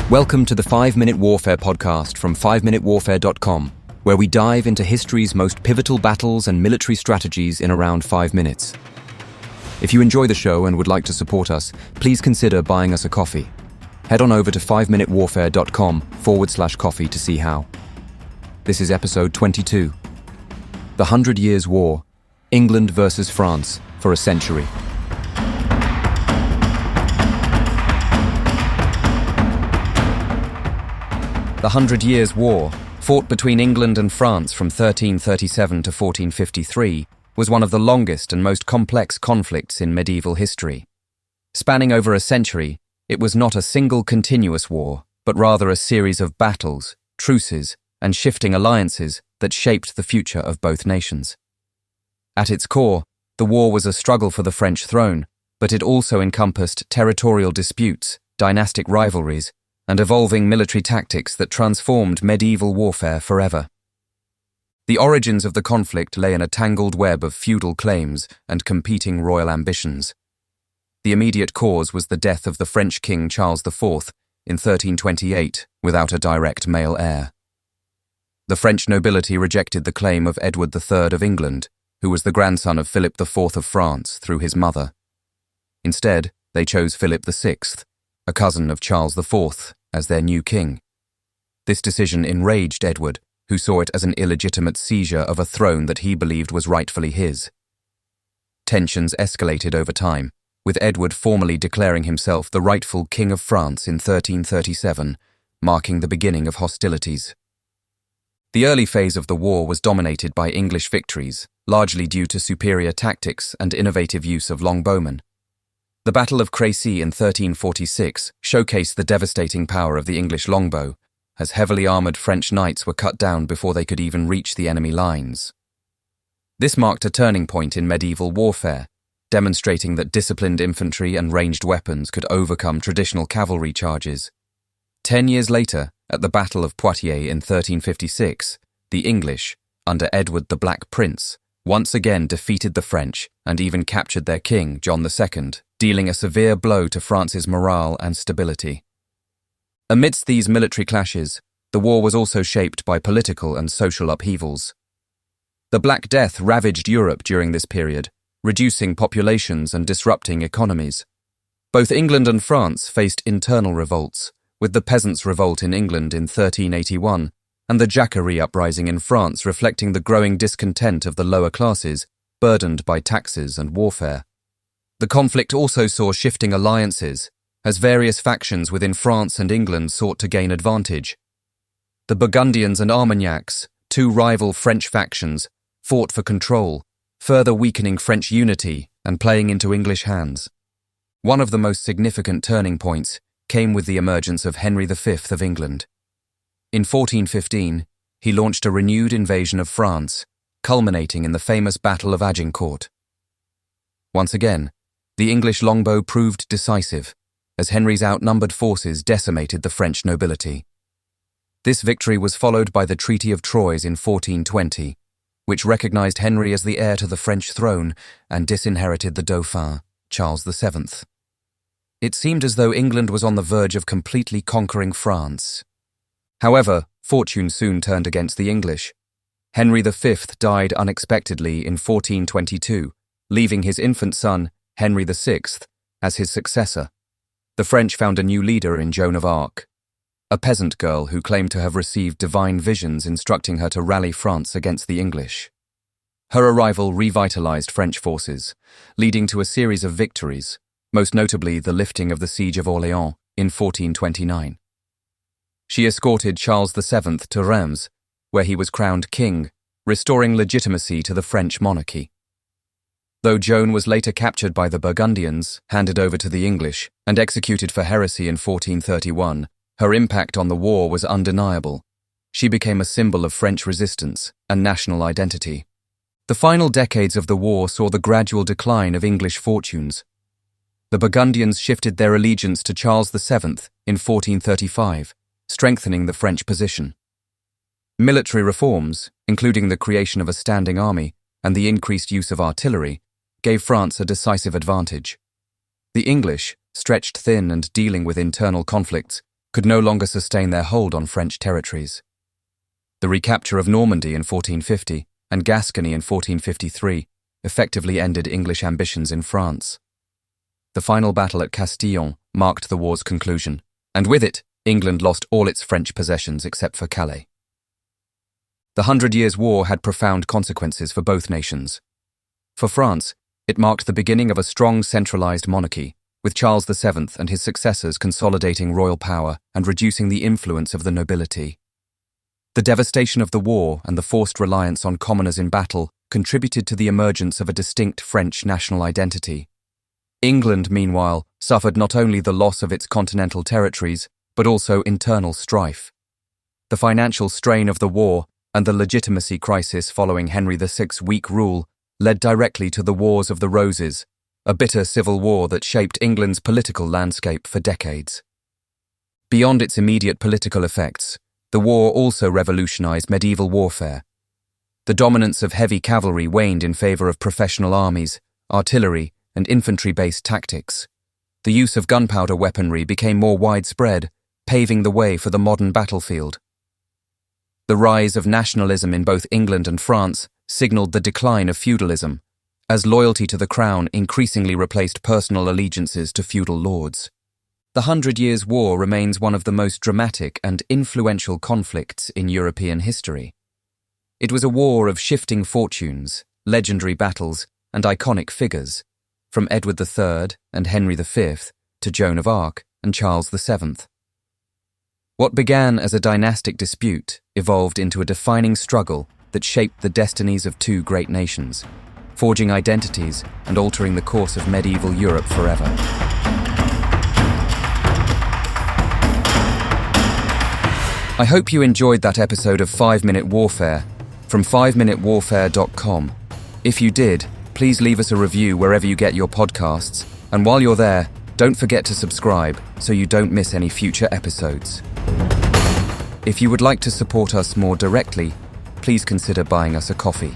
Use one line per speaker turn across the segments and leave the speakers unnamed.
Welcome to the 5-Minute Warfare podcast from 5minutewarfare.com, where we dive into history's most pivotal battles and military strategies in around 5 minutes. If you enjoy the show and would like to support us, please consider buying us a coffee. Head on over to 5minutewarfare.com/coffee to see how. This is episode 22. The 100 Years' War, England versus France for a century. The 100 Years' War, fought between England and France from 1337 to 1453, was one of the longest and most complex conflicts in medieval history. Spanning over a century, it was not a single continuous war, but rather a series of battles, truces, and shifting alliances that shaped the future of both nations. At its core, the war was a struggle for the French throne, but it also encompassed territorial disputes, dynastic rivalries, and evolving military tactics that transformed medieval warfare forever. The origins of the conflict lay in a tangled web of feudal claims and competing royal ambitions. The immediate cause was the death of the French King Charles IV in 1328 without a direct male heir. The French nobility rejected the claim of Edward III of England, who was the grandson of Philip IV of France through his mother. Instead, they chose Philip VI, a cousin of Charles IV, as their new king. This decision enraged Edward, who saw it as an illegitimate seizure of a throne that he believed was rightfully his. Tensions escalated over time, with Edward formally declaring himself the rightful King of France in 1337, marking the beginning of hostilities. The early phase of the war was dominated by English victories, largely due to superior tactics and innovative use of longbowmen. The Battle of Crécy in 1346 showcased the devastating power of the English longbow, as heavily armoured French knights were cut down before they could even reach the enemy lines. This marked a turning point in medieval warfare, demonstrating that disciplined infantry and ranged weapons could overcome traditional cavalry charges. 10 years later, at the Battle of Poitiers in 1356, the English, under Edward the Black Prince, once again defeated the French and even captured their king, John II, dealing a severe blow to France's morale and stability. Amidst these military clashes, the war was also shaped by political and social upheavals. The Black Death ravaged Europe during this period, reducing populations and disrupting economies. Both England and France faced internal revolts, with the Peasants' Revolt in England in 1381 and the Jacquerie Uprising in France reflecting the growing discontent of the lower classes, burdened by taxes and warfare. The conflict also saw shifting alliances, as various factions within France and England sought to gain advantage. The Burgundians and Armagnacs, two rival French factions, fought for control, further weakening French unity and playing into English hands. One of the most significant turning points came with the emergence of Henry V of England. In 1415, he launched a renewed invasion of France, culminating in the famous Battle of Agincourt. Once again, the English longbow proved decisive, as Henry's outnumbered forces decimated the French nobility. This victory was followed by the Treaty of Troyes in 1420, which recognized Henry as the heir to the French throne and disinherited the Dauphin, Charles VII. It seemed as though England was on the verge of completely conquering France. However, fortune soon turned against the English. Henry V died unexpectedly in 1422, leaving his infant son, Henry VI, as his successor. The French found a new leader in Joan of Arc, a peasant girl who claimed to have received divine visions instructing her to rally France against the English. Her arrival revitalized French forces, leading to a series of victories, most notably the lifting of the Siege of Orléans in 1429. She escorted Charles VII to Reims, where he was crowned king, restoring legitimacy to the French monarchy. Though Joan was later captured by the Burgundians, handed over to the English, and executed for heresy in 1431, her impact on the war was undeniable. She became a symbol of French resistance and national identity. The final decades of the war saw the gradual decline of English fortunes. The Burgundians shifted their allegiance to Charles VII in 1435, strengthening the French position. Military reforms, including the creation of a standing army and the increased use of artillery, gave France a decisive advantage. The English, stretched thin and dealing with internal conflicts, could no longer sustain their hold on French territories. The recapture of Normandy in 1450 and Gascony in 1453 effectively ended English ambitions in France. The final battle at Castillon marked the war's conclusion, and with it, England lost all its French possessions except for Calais. The 100 Years' War had profound consequences for both nations. For France, it marked the beginning of a strong centralized monarchy, with Charles VII and his successors consolidating royal power and reducing the influence of the nobility. The devastation of the war and the forced reliance on commoners in battle contributed to the emergence of a distinct French national identity. England, meanwhile, suffered not only the loss of its continental territories, but also internal strife. The financial strain of the war and the legitimacy crisis following Henry VI's weak rule led directly to the Wars of the Roses, a bitter civil war that shaped England's political landscape for decades. Beyond its immediate political effects, the war also revolutionized medieval warfare. The dominance of heavy cavalry waned in favor of professional armies, artillery, and infantry-based tactics. The use of gunpowder weaponry became more widespread, paving the way for the modern battlefield. The rise of nationalism in both England and France signaled the decline of feudalism, as loyalty to the crown increasingly replaced personal allegiances to feudal lords. The 100 Years' War remains one of the most dramatic and influential conflicts in European history. It was a war of shifting fortunes, legendary battles, and iconic figures, from Edward III and Henry V to Joan of Arc and Charles VII. What began as a dynastic dispute evolved into a defining struggle that shaped the destinies of two great nations, forging identities and altering the course of medieval Europe forever. I hope you enjoyed that episode of 5-Minute Warfare from 5minutewarfare.com. If you did, please leave us a review wherever you get your podcasts, and while you're there, don't forget to subscribe so you don't miss any future episodes. If you would like to support us more directly, please consider buying us a coffee.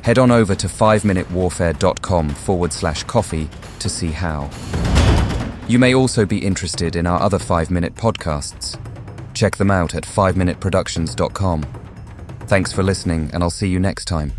Head on over to 5minutewarfare.com/coffee to see how. You may also be interested in our other 5-minute podcasts. Check them out at 5minuteproductions.com. Thanks for listening, and I'll see you next time.